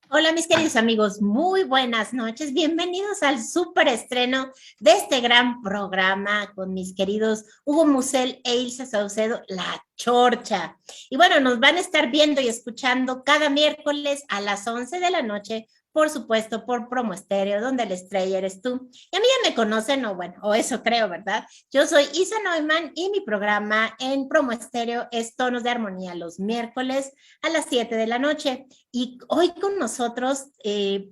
Hola mis queridos amigos, muy buenas noches. Bienvenidos al súper estreno de este gran programa con mis queridos Hugo Musel e Ilse Saucedo, La Chorcha. Y bueno, nos van a estar viendo y escuchando cada miércoles a las 11 de la noche, por supuesto, por Promo Estéreo, donde la estrella eres tú. Y a mí ya me conocen, o bueno, o eso creo, ¿verdad? Yo soy Isa Neumann y mi programa en Promo Estéreo es Tonos de Armonía los miércoles a las 7 de la noche. Y hoy con nosotros,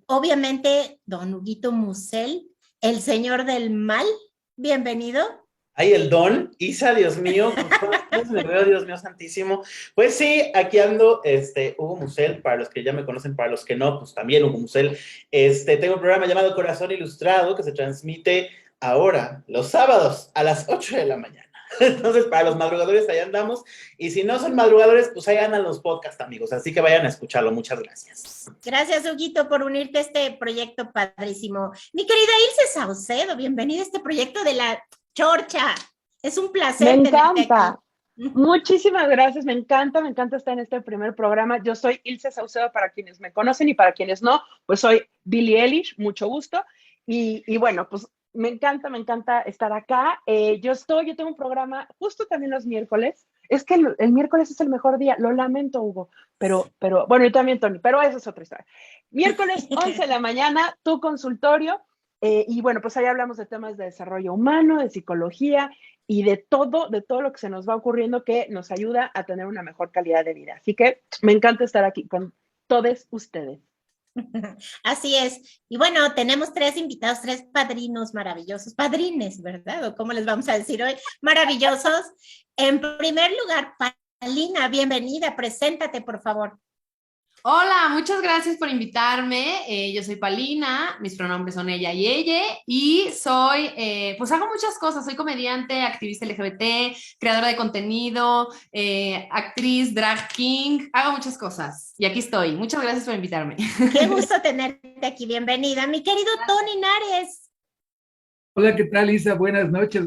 obviamente, don Huguito Musel, el señor del mal. Bienvenido. Ay, el don, Isa, Dios mío, con todas las me veo, Dios mío santísimo. Pues sí, aquí ando, Hugo Musel, para los que ya me conocen, para los que no, pues también Hugo Musel. Tengo un programa llamado Corazón Ilustrado que se transmite ahora, los sábados, a las 8 de la mañana. Entonces, para los madrugadores, ahí andamos. Y si no son madrugadores, pues ahí andan los podcasts, amigos. Así que vayan a escucharlo. Muchas gracias. Gracias, Huguito, por unirte a este proyecto padrísimo. Mi querida Ilse Saucedo, bienvenida a este proyecto de La Chorcha. Es un Me placer tenerte aquí. encanta. Muchísimas gracias. Me encanta estar en este primer programa. Yo soy Ilse Saucedo para quienes me conocen y para quienes no, pues soy Billie Eilish, mucho gusto. Y bueno, pues me encanta estar acá. Yo tengo un programa justo también los miércoles. Es que el miércoles es el mejor día. Lo lamento, Hugo, pero bueno, y también Tony, pero esa es otra historia. Miércoles 11 de la mañana, tu consultorio. Y bueno, pues ahí hablamos de temas de desarrollo humano, de psicología y de todo lo que se nos va ocurriendo que nos ayuda a tener una mejor calidad de vida. Así que me encanta estar aquí con todos ustedes. Así es. Y bueno, tenemos tres invitados, tres padrinos maravillosos, padrines, ¿verdad? ¿O cómo les vamos a decir hoy? Maravillosos. En primer lugar, Palina, bienvenida, preséntate, por favor. Hola, muchas gracias por invitarme. Yo soy Palina, mis pronombres son ella y ella, y pues hago muchas cosas. Soy comediante, activista LGBT, creadora de contenido, actriz, drag king, hago muchas cosas. Y aquí estoy. Muchas gracias por invitarme. Qué gusto tenerte aquí, bienvenida. Mi querido Tony Nares. Hola, ¿qué tal, Isa? Buenas noches,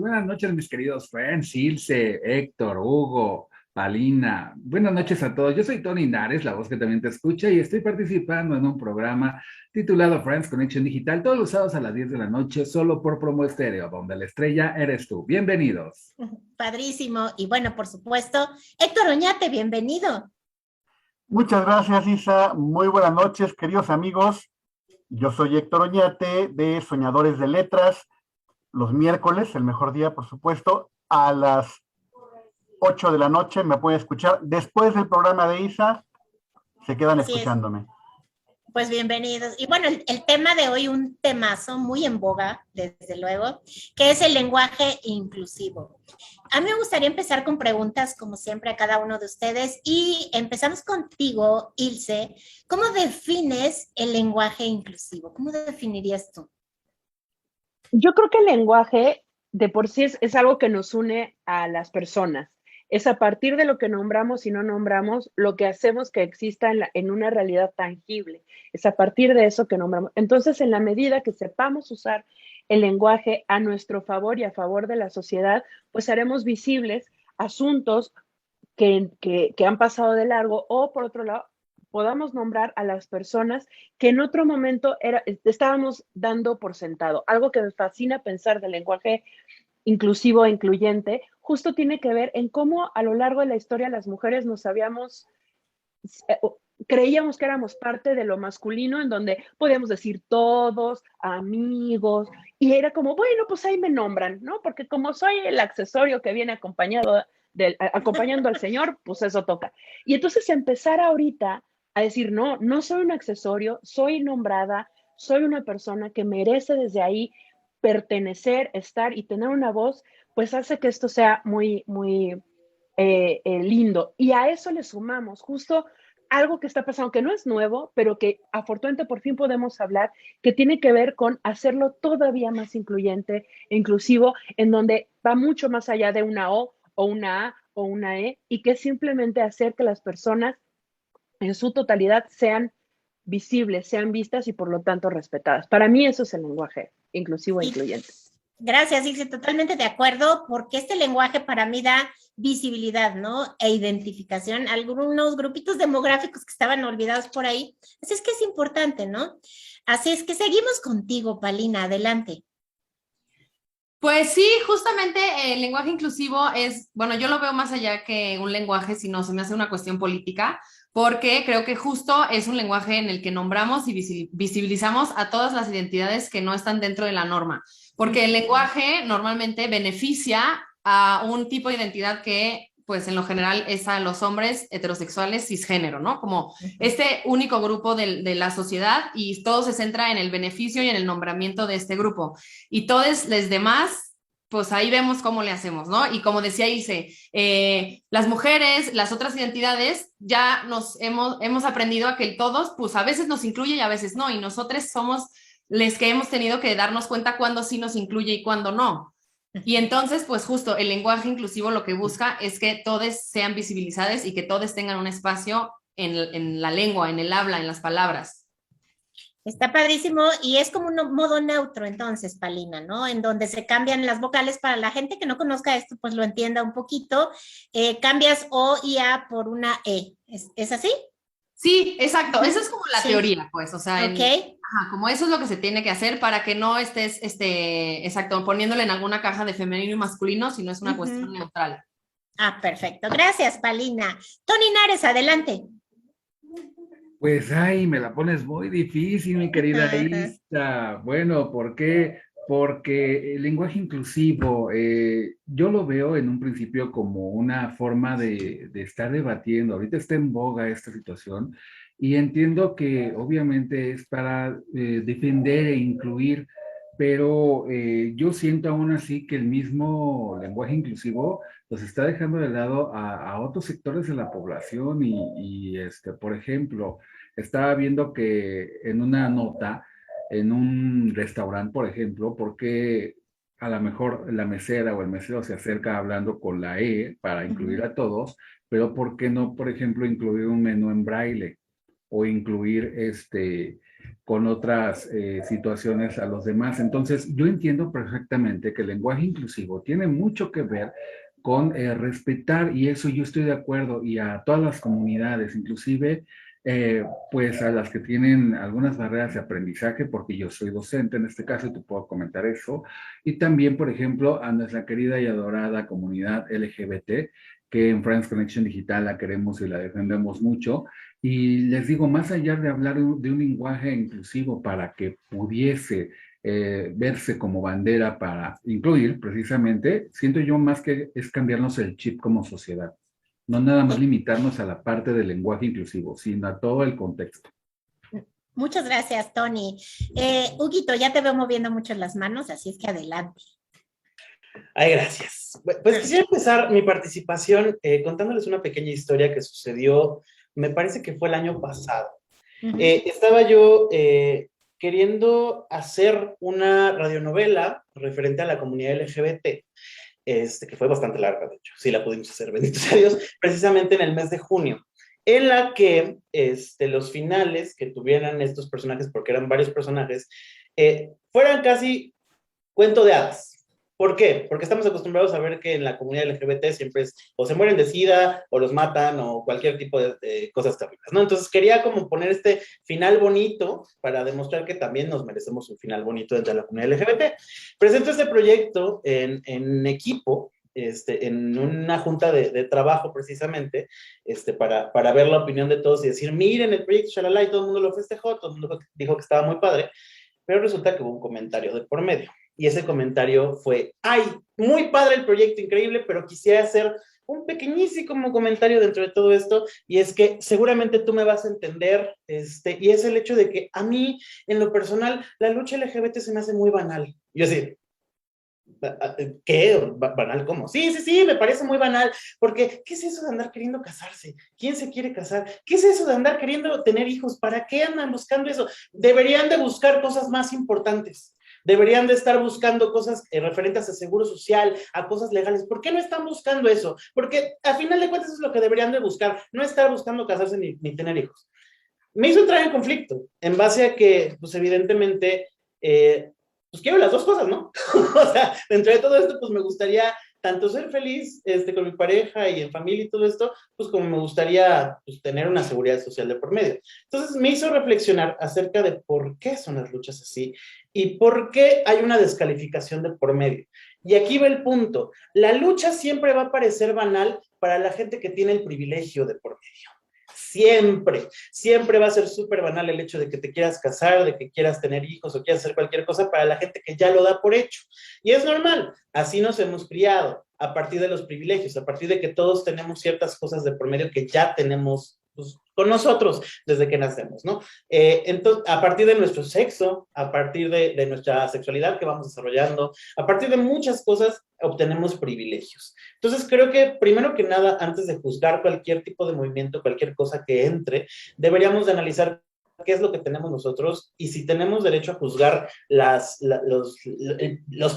mis queridos friends, Ilse, Héctor, Hugo, Palina. Buenas noches a todos. Yo soy Tony Nares, la voz que también te escucha, y estoy participando en un programa titulado Friends Connection Digital, todos los sábados a las 10 de la noche, solo por Promo Estéreo, donde la estrella eres tú. Bienvenidos. Padrísimo. Y bueno, por supuesto, Héctor Oñate, bienvenido. Muchas gracias, Isa. Muy buenas noches, queridos amigos. Yo soy Héctor Oñate de Soñadores de Letras. Los miércoles, el mejor día, por supuesto, a las 8 de la noche me pueden escuchar. Después del programa de Isa, se quedan Así es. escuchándome. Pues bienvenidos. Y bueno, el tema de hoy, un temazo muy en boga, desde luego, que es el lenguaje inclusivo. A mí me gustaría empezar con preguntas, como siempre, a cada uno de ustedes. Y empezamos contigo, Ilse. ¿Cómo defines el lenguaje inclusivo? ¿Cómo definirías tú? Yo creo que el lenguaje de por sí es algo que nos une a las personas. Es a partir de lo que nombramos y no nombramos lo que hacemos que exista en una realidad tangible. Es a partir de eso que nombramos. Entonces, en la medida que sepamos usar el lenguaje a nuestro favor y a favor de la sociedad, pues haremos visibles asuntos que han pasado de largo o, por otro lado, podamos nombrar a las personas que en otro momento estábamos dando por sentado. Algo que me fascina pensar del lenguaje inclusivo e incluyente, justo tiene que ver en cómo a lo largo de la historia las mujeres eh, creíamos que éramos parte de lo masculino, en donde podíamos decir todos, amigos, y era como, bueno, pues ahí me nombran, ¿no? Porque como soy el accesorio que viene acompañando al Señor, pues eso toca. Y entonces empezar ahorita a decir, no, no soy un accesorio, soy nombrada, soy una persona que merece desde ahí pertenecer, estar y tener una voz, pues hace que esto sea muy, muy lindo. Y a eso le sumamos justo algo que está pasando, que no es nuevo, pero que afortunadamente por fin podemos hablar, que tiene que ver con hacerlo todavía más incluyente e inclusivo, en donde va mucho más allá de una o una A o una E, y que es simplemente hacer que las personas en su totalidad sean visibles, sean vistas y por lo tanto respetadas. Para mí eso es el lenguaje inclusivo e Y, incluyente. Gracias, Ilse, totalmente de acuerdo, porque este lenguaje para mí da visibilidad, ¿no? E identificación a algunos grupitos demográficos que estaban olvidados por ahí. Así es que es importante, ¿no? Así es que seguimos contigo, Palina, adelante. Pues sí, justamente el lenguaje inclusivo es, bueno, yo lo veo más allá que un lenguaje, sino se me hace una cuestión política, porque creo que justo es un lenguaje en el que nombramos y visibilizamos a todas las identidades que no están dentro de la norma, porque el lenguaje normalmente beneficia a un tipo de identidad que, pues en lo general, es a los hombres heterosexuales cisgénero, ¿no? Como este único grupo de la sociedad y todo se centra en el beneficio y en el nombramiento de este grupo. Y todos los demás, pues ahí vemos cómo le hacemos, ¿no? Y como decía Ilse, las mujeres, las otras identidades, ya hemos aprendido a que todos, pues a veces nos incluye y a veces no, y nosotros somos les que hemos tenido que darnos cuenta cuándo sí nos incluye y cuándo no. Y entonces, pues justo el lenguaje inclusivo lo que busca es que todos sean visibilizados y que todos tengan un espacio en la lengua, en el habla, en las palabras. Está padrísimo y es como un modo neutro entonces, Palina, ¿no? En donde se cambian las vocales para la gente que no conozca esto, pues lo entienda un poquito. Cambias O y A por una E. ¿Es así? Sí, exacto. Esa es como la Sí. teoría, pues, o sea, Ok. como eso es lo que se tiene que hacer para que no estés, exacto, poniéndole en alguna caja de femenino y masculino, sino es una cuestión neutral. Ah, perfecto. Gracias, Palina. Tony Nares, adelante. Pues ay, me la pones muy difícil, mi querida Isa. Bueno, ¿por qué? Porque el lenguaje inclusivo, yo lo veo en un principio como una forma de estar debatiendo. Ahorita está en boga esta situación y entiendo que obviamente es para defender e incluir, pero yo siento aún así que el mismo lenguaje inclusivo los está dejando de lado a otros sectores de la población por ejemplo, estaba viendo que en una nota, en un restaurante, por ejemplo, porque a lo mejor la mesera o el mesero se acerca hablando con la E para incluir a todos, pero ¿por qué no, por ejemplo, incluir un menú en braille o incluir con otras situaciones a los demás? Entonces, yo entiendo perfectamente que el lenguaje inclusivo tiene mucho que ver con respetar, y eso yo estoy de acuerdo, y a todas las comunidades, inclusive pues a las que tienen algunas barreras de aprendizaje, porque yo soy docente en este caso y te puedo comentar eso, y también, por ejemplo, a nuestra querida y adorada comunidad LGBT, que en Friends Connection Digital la queremos y la defendemos mucho, y les digo, más allá de hablar de un lenguaje inclusivo para que pudiese verse como bandera para incluir, precisamente, siento yo más que es cambiarnos el chip como sociedad. No nada más limitarnos a la parte del lenguaje inclusivo, sino a todo el contexto. Muchas gracias, Tony. Huguito, ya te veo moviendo mucho las manos, así es que adelante. Ay, gracias. Pues quisiera empezar mi participación contándoles una pequeña historia que sucedió, me parece que fue el año pasado. Estaba yo queriendo hacer una radionovela referente a la comunidad LGBT, que fue bastante larga, de hecho, sí la pudimos hacer, bendito sea Dios, precisamente en el mes de junio, en la que los finales que tuvieran estos personajes, porque eran varios personajes, fueran casi cuento de hadas. ¿Por qué? Porque estamos acostumbrados a ver que en la comunidad LGBT siempre es o se mueren de SIDA o los matan o cualquier tipo de cosas terribles, ¿no? Entonces quería como poner este final bonito para demostrar que también nos merecemos un final bonito dentro de la comunidad LGBT. Presento este proyecto en equipo, en una junta de trabajo precisamente, para ver la opinión de todos y decir, miren el proyecto, shalala, y todo el mundo lo festejó, todo el mundo dijo que estaba muy padre, pero resulta que hubo un comentario de por medio. Y ese comentario fue, ay, muy padre el proyecto, increíble, pero quisiera hacer un pequeñísimo comentario dentro de todo esto, y es que seguramente tú me vas a entender, y es el hecho de que a mí, en lo personal, la lucha LGBT se me hace muy banal. Yo así, ¿qué? ¿Banal cómo? Sí, me parece muy banal, porque ¿qué es eso de andar queriendo casarse? ¿Quién se quiere casar? ¿Qué es eso de andar queriendo tener hijos? ¿Para qué andan buscando eso? Deberían de buscar cosas más importantes. Deberían de estar buscando cosas referentes a seguro social, a cosas legales. ¿Por qué no están buscando eso? Porque a final de cuentas es lo que deberían de buscar, no estar buscando casarse ni tener hijos. Me hizo entrar en conflicto, en base a que, pues evidentemente, pues quiero las dos cosas, ¿no? O sea, dentro de todo esto, pues me gustaría tanto ser feliz con mi pareja y en familia y todo esto, pues como me gustaría pues, tener una seguridad social de por medio. Entonces me hizo reflexionar acerca de por qué son las luchas así y por qué hay una descalificación de por medio. Y aquí va el punto. La lucha siempre va a parecer banal para la gente que tiene el privilegio de por medio. Siempre, siempre va a ser súper banal el hecho de que te quieras casar, de que quieras tener hijos o quieras hacer cualquier cosa para la gente que ya lo da por hecho. Y es normal, así nos hemos criado, a partir de los privilegios, a partir de que todos tenemos ciertas cosas de por medio que ya tenemos pues, con nosotros desde que nacemos, ¿no? Entonces, a partir de nuestro sexo, a partir de nuestra sexualidad que vamos desarrollando, a partir de muchas cosas obtenemos privilegios. Entonces, creo que primero que nada, antes de juzgar cualquier tipo de movimiento, cualquier cosa que entre, deberíamos de analizar qué es lo que tenemos nosotros y si tenemos derecho a juzgar los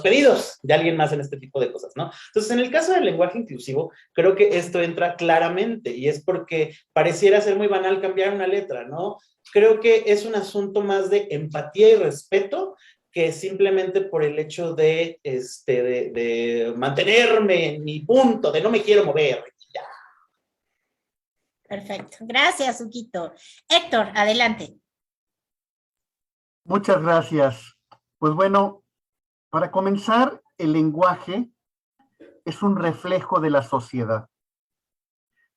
pedidos de alguien más en este tipo de cosas, ¿no? Entonces, en el caso del lenguaje inclusivo, creo que esto entra claramente y es porque pareciera ser muy banal cambiar una letra, ¿no? Creo que es un asunto más de empatía y respeto que simplemente por el hecho de mantenerme en mi punto, de no me quiero mover. Ya. Perfecto. Gracias, Huguito. Héctor, adelante. Muchas gracias. Pues bueno, para comenzar, el lenguaje es un reflejo de la sociedad.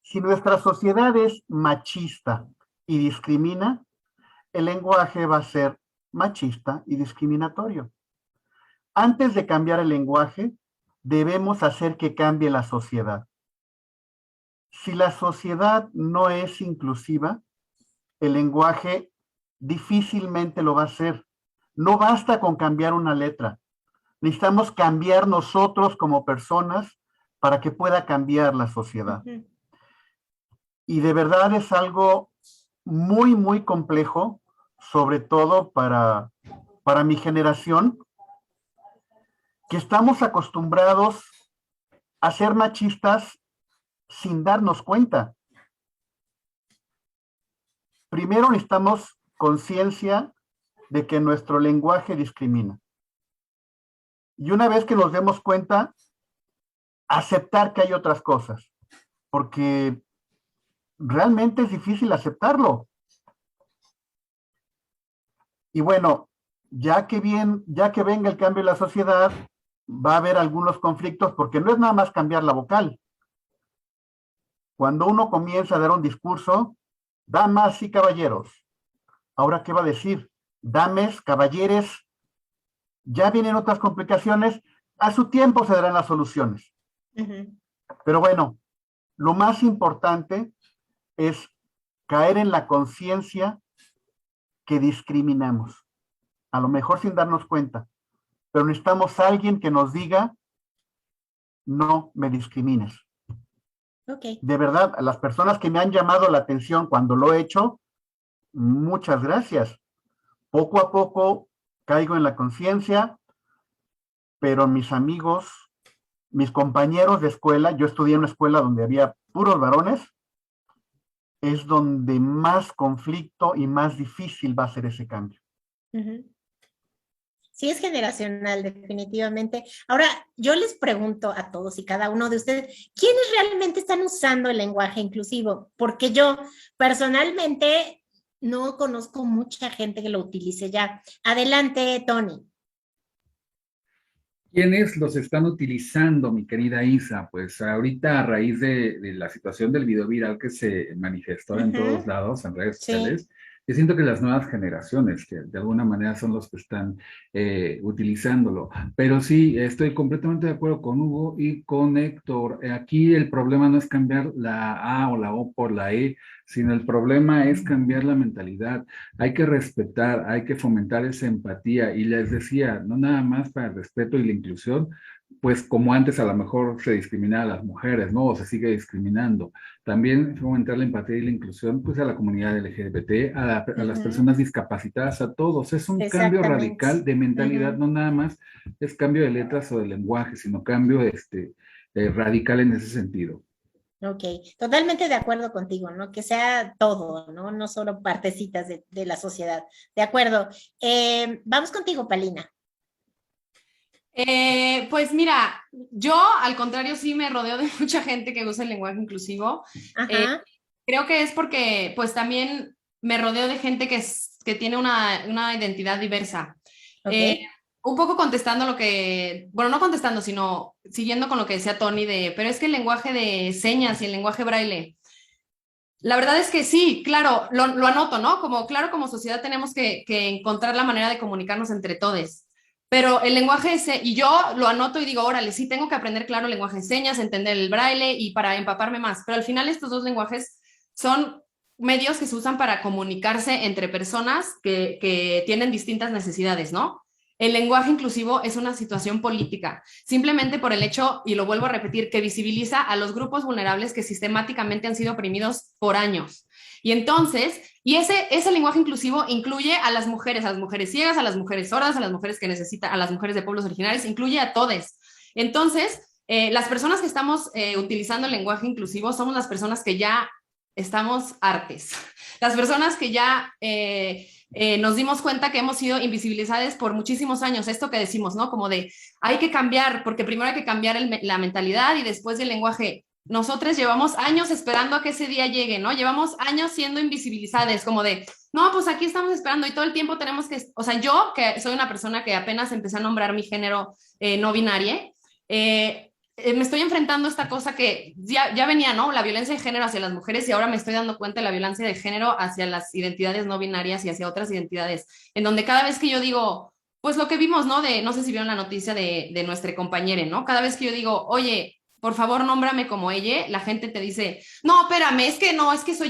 Si nuestra sociedad es machista y discrimina, el lenguaje va a ser machista y discriminatorio. Antes de cambiar el lenguaje, debemos hacer que cambie la sociedad. Si la sociedad no es inclusiva, el lenguaje difícilmente lo va a hacer. No basta con cambiar una letra. Necesitamos cambiar nosotros como personas para que pueda cambiar la sociedad. Y de verdad es algo muy, muy complejo, sobre todo para mi generación, que estamos acostumbrados a ser machistas sin darnos cuenta. Primero necesitamos conciencia de que nuestro lenguaje discrimina. Y una vez que nos demos cuenta, aceptar que hay otras cosas, porque realmente es difícil aceptarlo. Y bueno, ya que venga el cambio en la sociedad, va a haber algunos conflictos, porque no es nada más cambiar la vocal. Cuando uno comienza a dar un discurso, damas y caballeros, ¿ahora qué va a decir? Dames, caballeres, ya vienen otras complicaciones, a su tiempo se darán las soluciones. Pero bueno, lo más importante es caer en la conciencia que discriminamos, a lo mejor sin darnos cuenta, pero necesitamos a alguien que nos diga, no me discrimines. Okay. De verdad, a las personas que me han llamado la atención cuando lo he hecho, muchas gracias. Poco a poco caigo en la conciencia, pero mis amigos, mis compañeros de escuela, yo estudié en una escuela donde había puros varones, es donde más conflicto y más difícil va a ser ese cambio. Sí, es generacional, definitivamente. Ahora, yo les pregunto a todos y cada uno de ustedes, ¿quiénes realmente están usando el lenguaje inclusivo? Porque yo personalmente no conozco mucha gente que lo utilice ya. Adelante, Tony. ¿Quiénes los están utilizando, mi querida Isa? Pues ahorita a raíz de la situación del video viral que se manifestó en todos lados, en redes sociales, yo siento que las nuevas generaciones, que de alguna manera son los que están utilizándolo. Pero sí, estoy completamente de acuerdo con Hugo y con Héctor. Aquí el problema no es cambiar la A o la O por la E, sino el problema es cambiar la mentalidad. Hay que respetar, hay que fomentar esa empatía. Y les decía, no nada más para el respeto y la inclusión, pues como antes a lo mejor se discriminaba a las mujeres, ¿no? O se sigue discriminando. También fomentar la empatía y la inclusión, pues a la comunidad LGBT, a las personas discapacitadas, a todos. Es un cambio radical de mentalidad, no nada más es cambio de letras o de lenguaje, sino cambio radical en ese sentido. Ok, totalmente de acuerdo contigo, ¿no? Que sea todo, ¿no? No solo partecitas de la sociedad. De acuerdo. Vamos contigo, Palina. Pues mira, yo al contrario sí me rodeo de mucha gente que usa el lenguaje inclusivo. Ajá, Creo que es porque pues también me rodeo de gente que tiene una identidad diversa. ok, Eh, un poco contestando lo que, bueno, no contestando, sino siguiendo con lo que decía Tony pero es que el lenguaje de señas y el lenguaje braille, la verdad es que sí, claro, lo anoto, ¿no? Como, claro, como sociedad tenemos que encontrar la manera de comunicarnos entre todos. Pero el lenguaje ese, y yo lo anoto y digo, órale, sí tengo que aprender claro el lenguaje de señas, entender el braille y para empaparme más. Pero al final estos dos lenguajes son medios que se usan para comunicarse entre personas que tienen distintas necesidades, ¿no? El lenguaje inclusivo es una situación política, simplemente por el hecho, y lo vuelvo a repetir, que visibiliza a los grupos vulnerables que sistemáticamente han sido oprimidos por años. Y entonces, ese lenguaje inclusivo incluye a las mujeres ciegas, a las mujeres sordas, a las mujeres que necesitan, a las mujeres de pueblos originarios, incluye a todos. Entonces, las personas que estamos utilizando el lenguaje inclusivo somos las personas que ya estamos hartes, las personas que ya nos dimos cuenta que hemos sido invisibilizadas por muchísimos años, esto que decimos, ¿no? Como de, hay que cambiar, porque primero hay que cambiar la mentalidad y después el lenguaje. Nosotros llevamos años esperando a que ese día llegue, ¿no? Llevamos años siendo invisibilizadas, como de, no, pues aquí estamos esperando y todo el tiempo tenemos que, o sea, yo que soy una persona que apenas empecé a nombrar mi género no binario, me estoy enfrentando a esta cosa que ya venía, ¿no? La violencia de género hacia las mujeres y ahora me estoy dando cuenta de la violencia de género hacia las identidades no binarias y hacia otras identidades, en donde cada vez que yo digo, pues lo que vimos, ¿no? No sé si vieron la noticia de nuestra compañera, ¿no? Cada vez que yo digo, oye, por favor, nómbrame como ella, la gente te dice, no, espérame, es que no, es que eso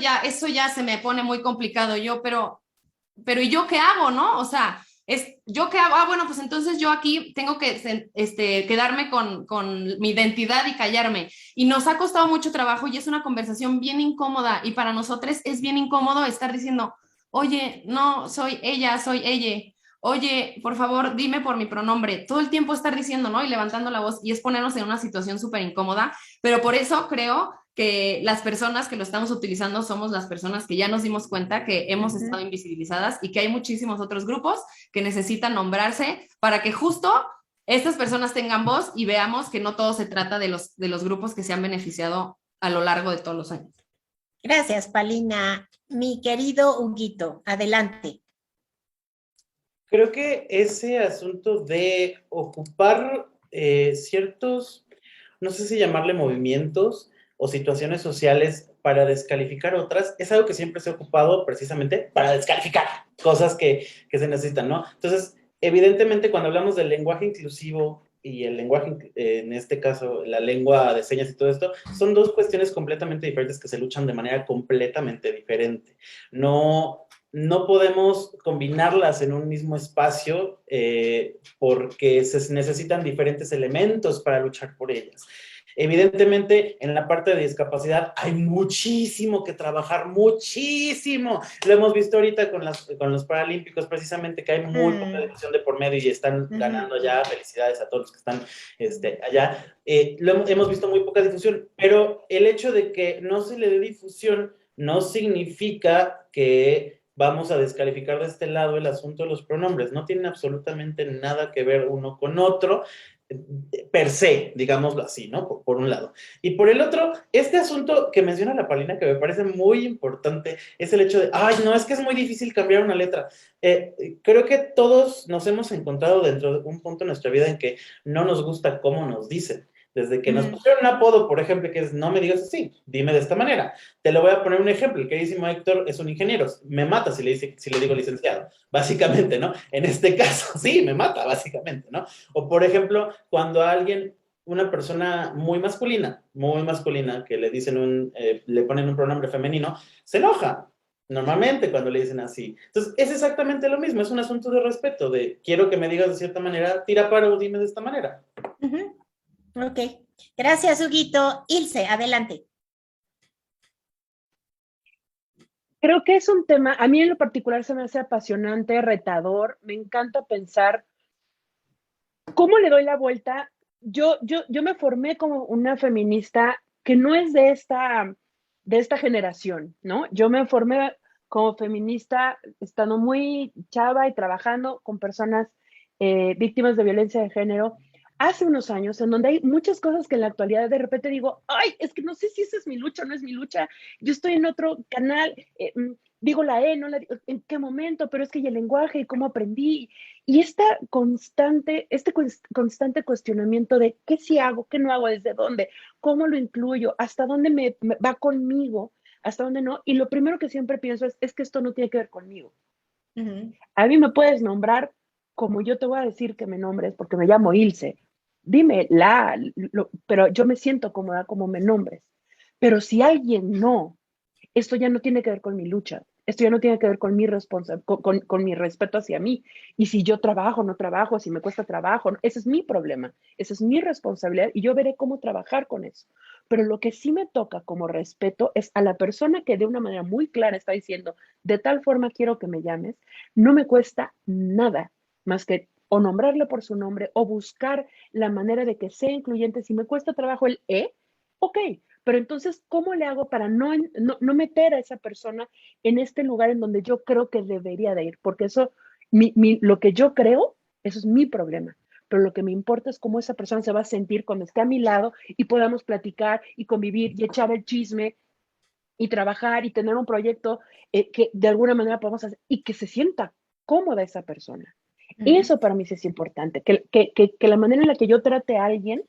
ya se me pone muy complicado. Yo, pero ¿y yo qué hago, no? O sea, ¿yo qué hago? Ah, bueno, pues entonces yo aquí tengo que quedarme con mi identidad y callarme. Y nos ha costado mucho trabajo y es una conversación bien incómoda. Y para nosotros es bien incómodo estar diciendo, oye, no, soy ella, soy ella. Oye, por favor, dime por mi pronombre. Todo el tiempo estar diciendo, ¿no? Y levantando la voz y es ponernos en una situación súper incómoda. Pero por eso creo que las personas que lo estamos utilizando somos las personas que ya nos dimos cuenta que hemos estado invisibilizadas y que hay muchísimos otros grupos que necesitan nombrarse para que justo estas personas tengan voz y veamos que no todo se trata de los grupos que se han beneficiado a lo largo de todos los años. gracias, Palina. Mi querido Huguito, adelante. Creo que ese asunto de ocupar ciertos, no sé si llamarle movimientos o situaciones sociales para descalificar otras, es algo que siempre se ha ocupado precisamente para descalificar cosas que se necesitan, ¿no? Entonces, evidentemente, cuando hablamos del lenguaje inclusivo y el lenguaje, en este caso, la lengua de señas y todo esto, son dos cuestiones completamente diferentes que se luchan de manera completamente diferente. No podemos combinarlas en un mismo espacio porque se necesitan diferentes elementos para luchar por ellas. Evidentemente, en la parte de discapacidad hay muchísimo que trabajar, muchísimo. Lo hemos visto ahorita con los Paralímpicos, precisamente que hay muy poca difusión de por medio y están ganando ya. Felicidades a todos los que están allá. Hemos visto muy poca difusión, pero el hecho de que no se le dé difusión no significa que vamos a descalificar de este lado el asunto de los pronombres. No tienen absolutamente nada que ver uno con otro, per se, digámoslo así, ¿no? Por un lado. Y por el otro, este asunto que menciona la Palina, que me parece muy importante, es el hecho de, ay, no, es que es muy difícil cambiar una letra. Creo que todos nos hemos encontrado dentro de un punto en nuestra vida en que no nos gusta cómo nos dicen. Desde que nos pusieron un apodo, por ejemplo, que es no me digas así, dime de esta manera. Te lo voy a poner un ejemplo. El queridísimo Héctor es un ingeniero. Me mata si le digo licenciado, básicamente, ¿no? En este caso, sí, me mata, básicamente, ¿no? O, por ejemplo, cuando a alguien, una persona muy masculina, que le dicen le ponen un pronombre femenino, se enoja. Normalmente cuando le dicen así. Entonces, es exactamente lo mismo. Es un asunto de respeto, de quiero que me digas de cierta manera, tira paro, dime de esta manera. Ok, gracias, Huguito. Ilse, adelante. Creo que es un tema, a mí en lo particular se me hace apasionante, retador, me encanta pensar cómo le doy la vuelta. Yo me formé como una feminista que no es de esta generación, ¿no? Yo me formé como feminista estando muy chava y trabajando con personas víctimas de violencia de género, hace unos años, en donde hay muchas cosas que en la actualidad de repente digo, ay, es que no sé si esa es mi lucha o no es mi lucha, yo estoy en otro canal, digo la E, no la digo, en qué momento, pero es que y el lenguaje y cómo aprendí, y constante cuestionamiento de qué sí hago, qué no hago, desde dónde, cómo lo incluyo, hasta dónde me va conmigo, hasta dónde no, y lo primero que siempre pienso es que esto no tiene que ver conmigo. Ujú. A mí me puedes nombrar como yo te voy a decir que me nombres, porque me llamo Ilse. Dime pero yo me siento cómoda como me nombres. Pero si alguien no, esto ya no tiene que ver con mi lucha. Esto ya no tiene que ver con mi con mi respeto hacia mí. Y si yo trabajo, no trabajo, si me cuesta trabajo, ese es mi problema, esa es mi responsabilidad y yo veré cómo trabajar con eso. Pero lo que sí me toca como respeto es a la persona que de una manera muy clara está diciendo, de tal forma quiero que me llames, no me cuesta nada más que o nombrarle por su nombre o buscar la manera de que sea incluyente. Si me cuesta trabajo el ok, pero entonces, ¿cómo le hago para no meter a esa persona en este lugar en donde yo creo que debería de ir? Porque eso, lo que yo creo, eso es mi problema. Pero lo que me importa es cómo esa persona se va a sentir cuando esté a mi lado y podamos platicar y convivir y echar el chisme y trabajar y tener un proyecto que de alguna manera podamos hacer y que se sienta cómoda esa persona. Eso para mí sí es importante, que la manera en la que yo trate a alguien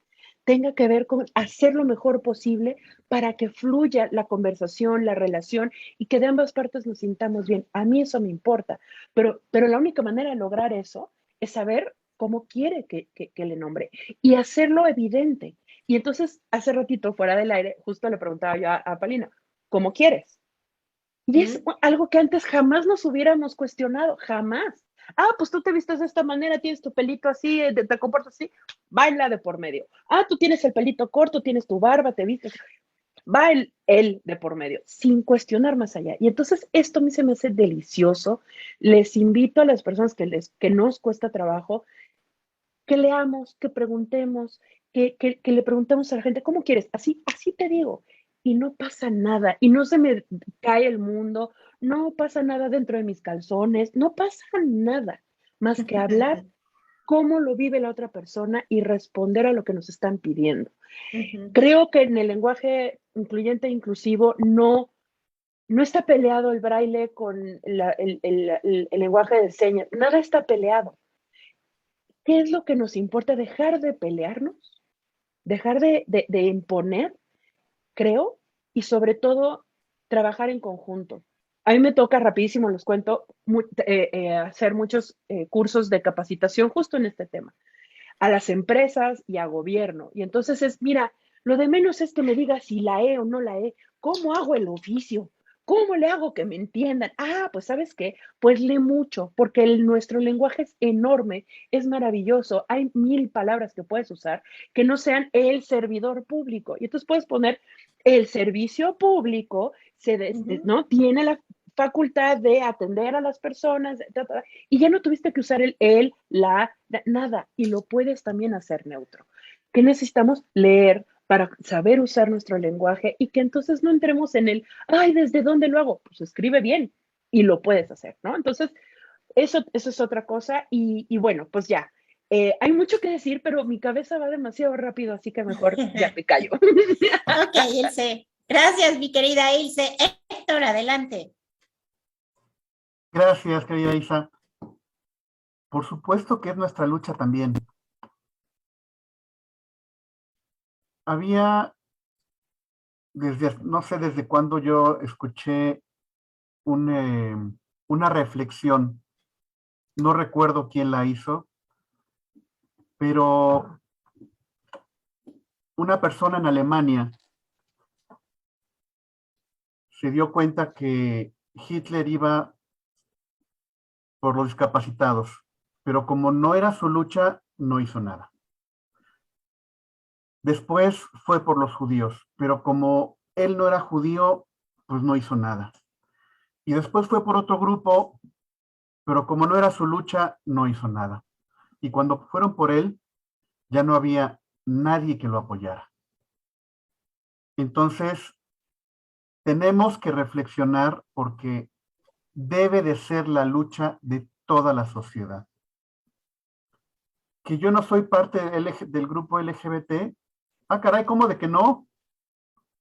tenga que ver con hacer lo mejor posible para que fluya la conversación, la relación y que de ambas partes nos sintamos bien. A mí eso me importa, pero la única manera de lograr eso es saber cómo quiere que le nombre y hacerlo evidente. Y entonces, hace ratito, fuera del aire, justo le preguntaba yo a Palina, ¿cómo quieres? Y es algo que antes jamás nos hubiéramos cuestionado, jamás. Ah, pues tú te vistes de esta manera, tienes tu pelito así, te comportas así, baila de por medio. Ah, tú tienes el pelito corto, tienes tu barba, te vistes, va él de por medio, sin cuestionar más allá. Y entonces esto a mí se me hace delicioso. Les invito a las personas que nos cuesta trabajo, que leamos, que preguntemos, que le preguntemos a la gente, ¿cómo quieres? Así te digo. Y no pasa nada, y no se me cae el mundo, no pasa nada dentro de mis calzones, no pasa nada más que hablar cómo lo vive la otra persona y responder a lo que nos están pidiendo. Creo que en el lenguaje incluyente e inclusivo no está peleado el braille con el lenguaje de señas, nada está peleado. ¿Qué es lo que nos importa? Dejar de pelearnos, dejar de imponer, creo, y sobre todo trabajar en conjunto. A mí me toca rapidísimo, les cuento, hacer muchos cursos de capacitación justo en este tema, a las empresas y a gobierno. Y entonces mira, lo de menos es que me diga si la E o no la E, ¿cómo hago el oficio? ¿Cómo le hago que me entiendan? Ah, pues ¿sabes qué? Pues lee mucho, porque nuestro lenguaje es enorme, es maravilloso. Hay 1000 palabras que puedes usar que no sean el servidor público. Y entonces puedes poner el servicio público, ¿no? Tiene la facultad de atender a las personas, y ya no tuviste que usar nada, y lo puedes también hacer neutro. ¿Qué necesitamos? Leer para saber usar nuestro lenguaje y que entonces no entremos en ay, ¿desde dónde lo hago? Pues escribe bien y lo puedes hacer, ¿no? Entonces, eso es otra cosa y bueno, pues ya. Hay mucho que decir, pero mi cabeza va demasiado rápido, así que mejor ya me callo. Ok, Ilse. Gracias, mi querida Ilse. Héctor, adelante. Gracias, querida Isa. Por supuesto que es nuestra lucha también. Había, no sé desde cuándo yo escuché una reflexión, no recuerdo quién la hizo, pero una persona en Alemania se dio cuenta que Hitler iba por los discapacitados, pero como no era su lucha, no hizo nada. Después fue por los judíos, pero como él no era judío, pues no hizo nada. Y después fue por otro grupo, pero como no era su lucha, no hizo nada. Y cuando fueron por él, ya no había nadie que lo apoyara. Entonces, tenemos que reflexionar porque debe de ser la lucha de toda la sociedad. que yo no soy parte del grupo LGBT. Ah, caray, ¿cómo de que no?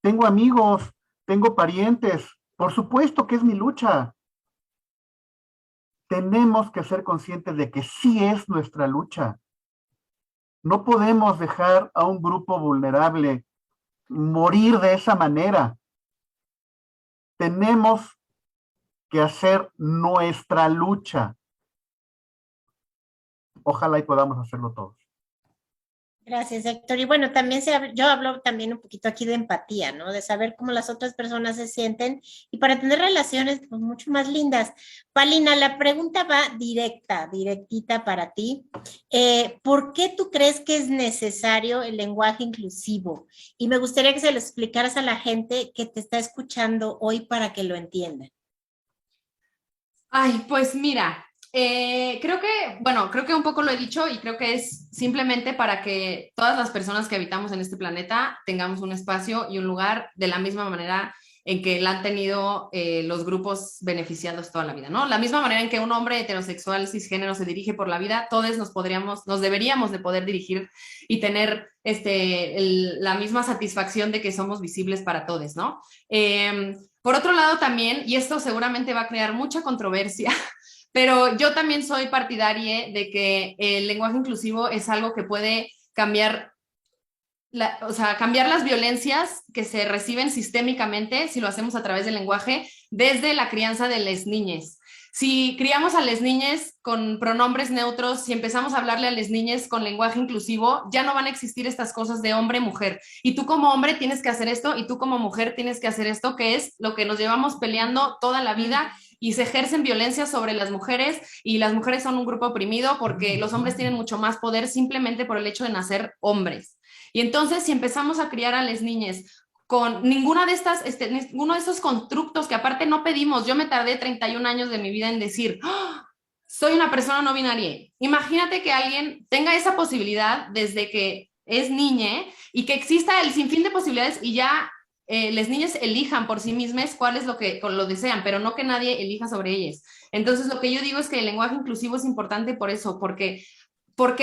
Tengo amigos, tengo parientes, por supuesto que es mi lucha. Tenemos que ser conscientes de que sí es nuestra lucha. No podemos dejar a un grupo vulnerable morir de esa manera. Tenemos que hacer nuestra lucha. Ojalá y podamos hacerlo todos. Gracias, Héctor. Y bueno, también yo hablo también un poquito aquí de empatía, ¿no? De saber cómo las otras personas se sienten y para tener relaciones pues, mucho más lindas. Palina, la pregunta va directita para ti. ¿Por qué tú crees que es necesario el lenguaje inclusivo? Y me gustaría que se lo explicaras a la gente que te está escuchando hoy para que lo entiendan. Ay, pues mira, creo que un poco lo he dicho y creo que es simplemente para que todas las personas que habitamos en este planeta tengamos un espacio y un lugar de la misma manera en que la han tenido los grupos beneficiados toda la vida, ¿no? La misma manera en que un hombre heterosexual cisgénero se dirige por la vida, todos nos deberíamos de poder dirigir y tener la misma satisfacción de que somos visibles para todos, ¿no? Por otro lado también, y esto seguramente va a crear mucha controversia, pero yo también soy partidaria de que el lenguaje inclusivo es algo que puede cambiar, cambiar las violencias que se reciben sistémicamente si lo hacemos a través del lenguaje desde la crianza de las niñas. Si criamos a las niñas con pronombres neutros, si empezamos a hablarle a las niñas con lenguaje inclusivo, ya no van a existir estas cosas de hombre-mujer. Y tú como hombre tienes que hacer esto y tú como mujer tienes que hacer esto, que es lo que nos llevamos peleando toda la vida y se ejercen violencias sobre las mujeres y las mujeres son un grupo oprimido porque los hombres tienen mucho más poder simplemente por el hecho de nacer hombres. Y entonces si empezamos a criar a las niñas con ninguno de estos constructos que aparte no pedimos. Yo me tardé 31 años de mi vida en decir, ¡oh! Soy una persona no binaria. Imagínate que alguien tenga esa posibilidad desde que es niña y que exista el sinfín de posibilidades y ya las niñas elijan por sí mismas cuál es lo que lo desean, pero no que nadie elija sobre ellas. Entonces lo que yo digo es que el lenguaje inclusivo es importante por eso, porque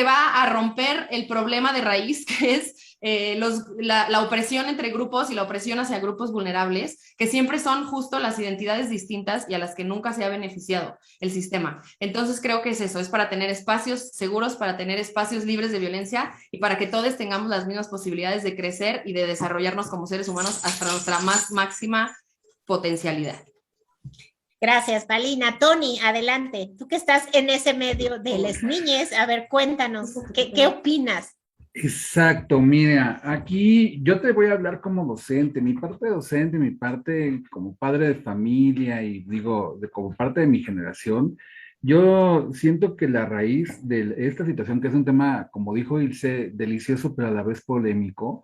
va a romper el problema de raíz que es la opresión entre grupos y la opresión hacia grupos vulnerables, que siempre son justo las identidades distintas y a las que nunca se ha beneficiado el sistema. Entonces creo que es eso, es para tener espacios seguros, para tener espacios libres de violencia y para que todos tengamos las mismas posibilidades de crecer y de desarrollarnos como seres humanos hasta nuestra más máxima potencialidad. Gracias, Palina. Tony, adelante. Tú que estás en ese medio de las niñas, a ver, cuéntanos, ¿qué opinas? Exacto, mira, aquí yo te voy a hablar como docente, mi parte docente, mi parte como padre de familia y digo, como parte de mi generación, yo siento que la raíz de esta situación, que es un tema, como dijo Ilse, delicioso pero a la vez polémico,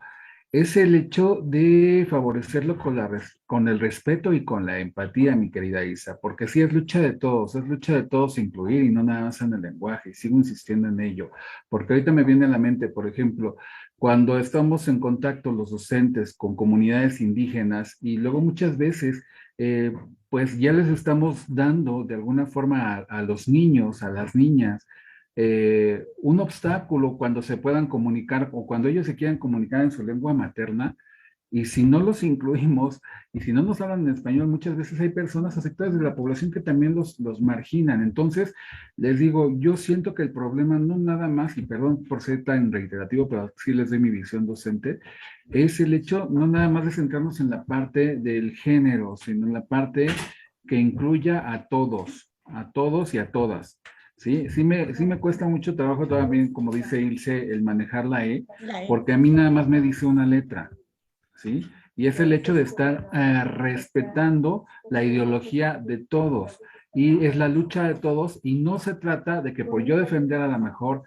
es el hecho de favorecerlo con el respeto y con la empatía, mi querida Isa, porque sí es lucha de todos incluir y no nada más en el lenguaje, y sigo insistiendo en ello, porque ahorita me viene a la mente, por ejemplo, cuando estamos en contacto los docentes con comunidades indígenas y luego muchas veces, pues ya les estamos dando de alguna forma a los niños, a las niñas, un obstáculo cuando se puedan comunicar o cuando ellos se quieran comunicar en su lengua materna, y si no los incluimos y si no nos hablan en español, muchas veces hay personas afectadas de la población que también los marginan. Entonces, les digo, yo siento que el problema no nada más, y perdón por ser tan reiterativo, pero sí les doy mi visión docente, es el hecho no nada más de centrarnos en la parte del género, sino en la parte que incluya a todos y a todas. Sí me cuesta mucho trabajo también, como dice Ilse, el manejar la E, porque a mí nada más me dice una letra, ¿sí? Y es el hecho de estar respetando la ideología de todos, y es la lucha de todos, y no se trata de que por yo defender a lo mejor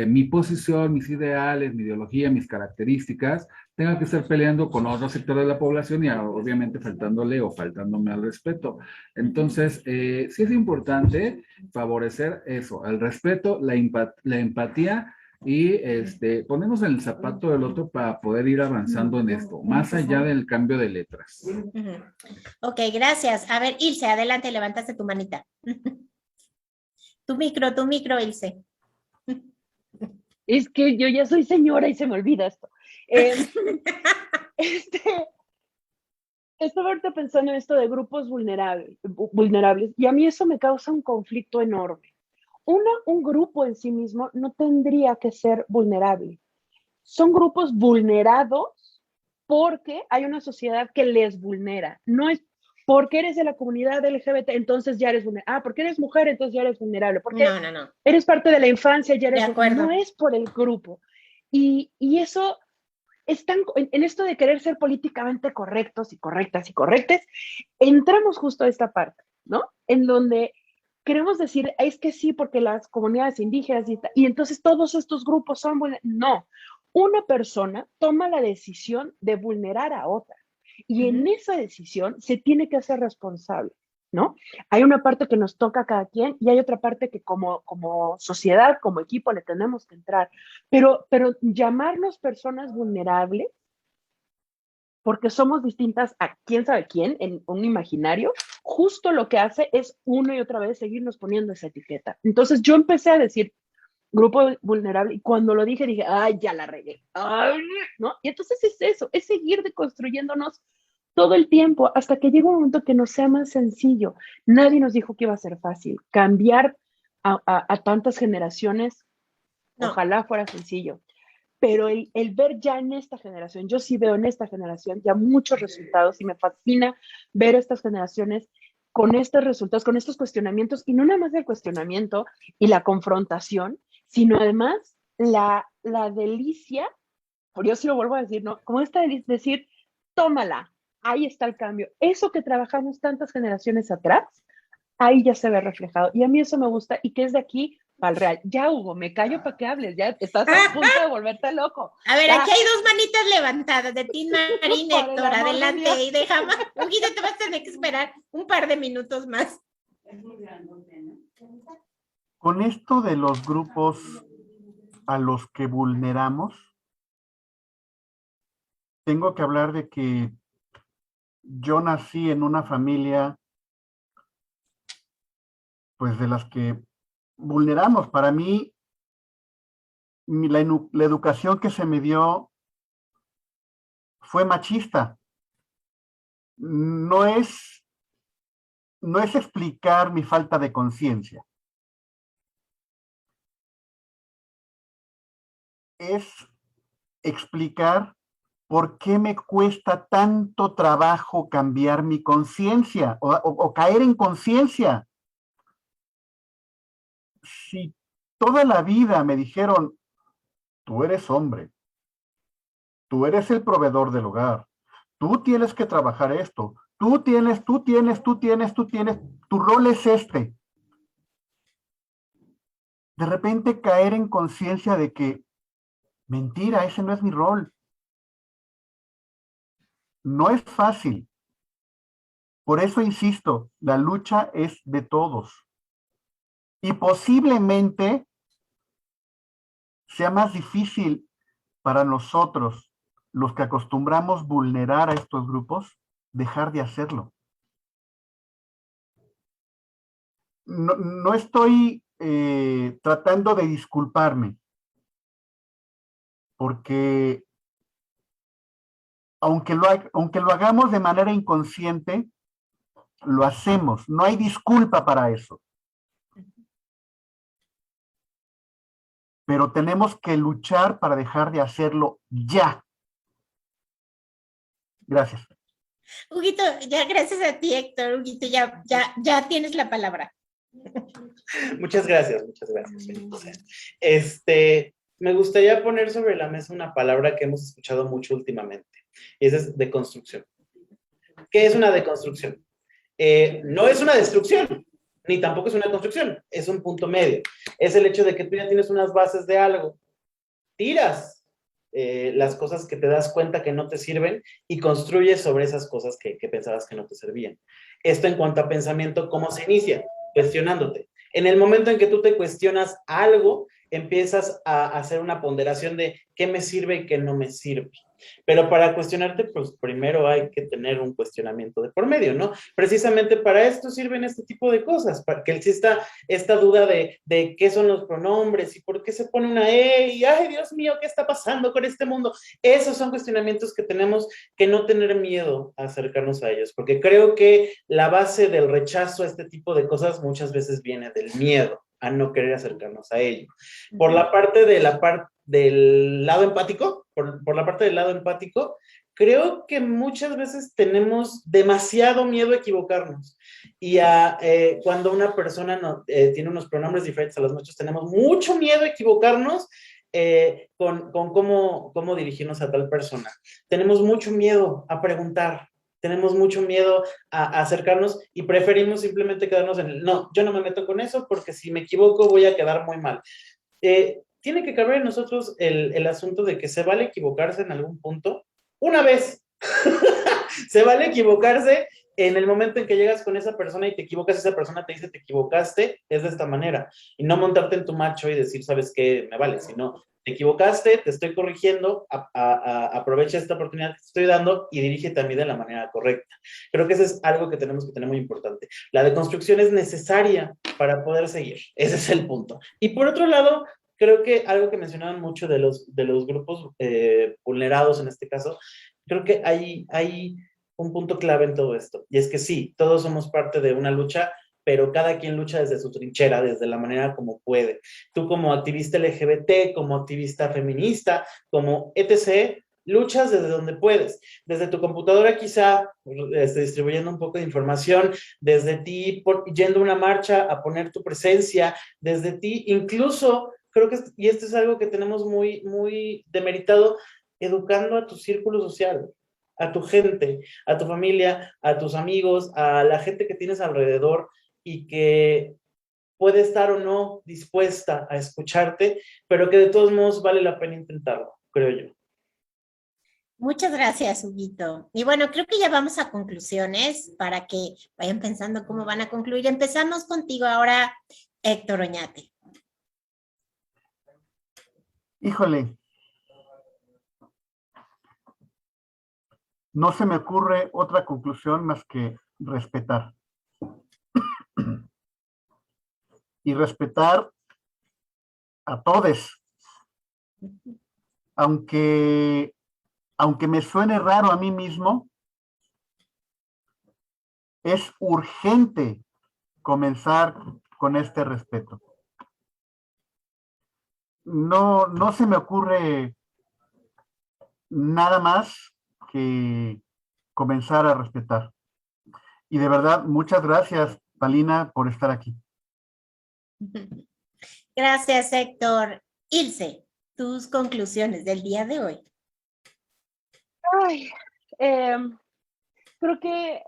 mi posición, mis ideales, mi ideología, mis características, tenga que estar peleando con otro sector de la población y obviamente faltándome al respeto. Entonces, sí es importante favorecer eso, el respeto, la empatía y ponernos en el zapato del otro para poder ir avanzando en esto, más allá del cambio de letras. Ok, gracias. A ver, Ilse, adelante, levantaste tu manita. Tu micro, Ilse. Es que yo ya soy señora y se me olvida esto. Este, Estaba ahorita pensando en esto de grupos vulnerables, y a mí eso me causa un conflicto enorme. Un grupo en sí mismo no tendría que ser vulnerable. Son grupos vulnerados porque hay una sociedad que les vulnera. No es porque eres de la comunidad LGBT, entonces ya eres vulnerable. Porque eres mujer, entonces ya eres vulnerable. Porque No. eres parte de la infancia, ya eres De acuerdo. No es por el grupo. Y eso están en esto de querer ser políticamente correctos y correctas, entramos justo a esta parte, ¿no? En donde queremos decir, es que sí, porque las comunidades indígenas y entonces todos estos grupos son no. Una persona toma la decisión de vulnerar a otra y en esa decisión se tiene que hacer responsable, ¿no? Hay una parte que nos toca a cada quien y hay otra parte que como sociedad, como equipo, le tenemos que entrar. Pero llamarnos personas vulnerables porque somos distintas a quién sabe quién en un imaginario, justo lo que hace es una y otra vez seguirnos poniendo esa etiqueta. Entonces yo empecé a decir grupo vulnerable y cuando lo dije, ay, ya la regué, ay, ¿no? Y entonces es eso, es seguir deconstruyéndonos todo el tiempo hasta que llegue un momento que nos sea más sencillo. Nadie nos dijo que iba a ser fácil. Cambiar a tantas generaciones, No. ojalá fuera sencillo. Pero el ver ya en esta generación, yo sí veo en esta generación ya muchos resultados y me fascina ver estas generaciones con estos resultados, con estos cuestionamientos, y no nada más el cuestionamiento y la confrontación, sino además la delicia, por yo sí lo vuelvo a decir, ¿no? Como esta delicia, decir, tómala, ahí está el cambio. Eso que trabajamos tantas generaciones atrás, ahí ya se ve reflejado. Y a mí eso me gusta y que es de aquí para el real. Ya, Hugo, me callo para que hables, ya estás a punto de volverte loco. A ver, ya. aquí hay dos manitas levantadas de Tin Marín, Héctor, adelante, y dejamos, Huguito, te vas a tener que esperar un par de minutos más. Con esto de los grupos a los que vulneramos, tengo que hablar de que yo nací en una familia, pues de las que vulneramos. Para mí, la educación que se me dio fue machista. No es explicar mi falta de conciencia. Es explicar por qué me cuesta tanto trabajo cambiar mi conciencia o caer en conciencia. Si toda la vida me dijeron, tú eres hombre, tú eres el proveedor del hogar, tú tienes que trabajar esto, tu rol es este. De repente caer en conciencia de que, mentira, ese no es mi rol. No es fácil. Por eso insisto, la lucha es de todos. Y posiblemente sea más difícil para nosotros, los que acostumbramos vulnerar a estos grupos, dejar de hacerlo. No estoy tratando de disculparme, porque aunque lo hagamos de manera inconsciente, lo hacemos. No hay disculpa para eso. Pero tenemos que luchar para dejar de hacerlo ya. Gracias. Huguito, ya gracias a ti, Héctor. Huguito, ya tienes la palabra. Muchas gracias. Me gustaría poner sobre la mesa una palabra que hemos escuchado mucho últimamente, y esa es deconstrucción. ¿Qué es una deconstrucción? No es una destrucción, ni tampoco es una construcción, es un punto medio. Es el hecho de que tú ya tienes unas bases de algo, tiras las cosas que te das cuenta que no te sirven y construyes sobre esas cosas que pensabas que no te servían. Esto en cuanto a pensamiento, ¿cómo se inicia? Cuestionándote. En el momento en que tú te cuestionas algo, empiezas a hacer una ponderación de qué me sirve y qué no me sirve. Pero para cuestionarte, pues primero hay que tener un cuestionamiento de por medio, ¿no? Precisamente para esto sirven este tipo de cosas, para que exista esta duda de qué son los pronombres y por qué se pone una E y, ay, Dios mío, ¿qué está pasando con este mundo? Esos son cuestionamientos que tenemos que no tener miedo a acercarnos a ellos, porque creo que la base del rechazo a este tipo de cosas muchas veces viene del miedo a no querer acercarnos a ello. Por la parte del lado empático, por la parte del lado empático, creo que muchas veces tenemos demasiado miedo a equivocarnos. Y cuando una persona tiene unos pronombres diferentes a los nuestros, tenemos mucho miedo a equivocarnos con cómo dirigirnos a tal persona. Tenemos mucho miedo a preguntar. Tenemos mucho miedo a acercarnos y preferimos simplemente quedarnos en el, no, yo no me meto con eso porque si me equivoco voy a quedar muy mal. Tiene que caber en nosotros el asunto de que se vale equivocarse en algún punto, una vez. Se vale equivocarse en el momento en que llegas con esa persona y te equivocas, esa persona te dice te equivocaste, es de esta manera, y no montarte en tu macho y decir, ¿sabes qué? Me vale, sino te equivocaste, te estoy corrigiendo, aprovecha esta oportunidad que te estoy dando y dirígete a mí de la manera correcta. Creo que eso es algo que tenemos que tener muy importante. La deconstrucción es necesaria para poder seguir, ese es el punto. Y por otro lado, creo que algo que mencionaban mucho de los grupos vulnerados en este caso, creo que hay un punto clave en todo esto, y es que sí, todos somos parte de una lucha, pero cada quien lucha desde su trinchera, desde la manera como puede. Tú como activista LGBT, como activista feminista, como etc., luchas desde donde puedes, desde tu computadora quizá, distribuyendo un poco de información, desde ti yendo a una marcha a poner tu presencia, desde ti incluso, creo que, y esto es algo que tenemos muy, muy demeritado, educando a tu círculo social, a tu gente, a tu familia, a tus amigos, a la gente que tienes alrededor y que puede estar o no dispuesta a escucharte, pero que de todos modos vale la pena intentarlo, creo yo. Muchas gracias, Huguito. Y bueno, creo que ya vamos a conclusiones para que vayan pensando cómo van a concluir. Empezamos contigo ahora, Héctor Oñate. Híjole, no se me ocurre otra conclusión más que respetar. Y respetar a todos. Aunque me suene raro a mí mismo, es urgente comenzar con este respeto. No se me ocurre nada más que comenzar a respetar. Y de verdad, muchas gracias, Palina, por estar aquí. Gracias, Héctor. Ilse, tus conclusiones del día de hoy. Ay, creo que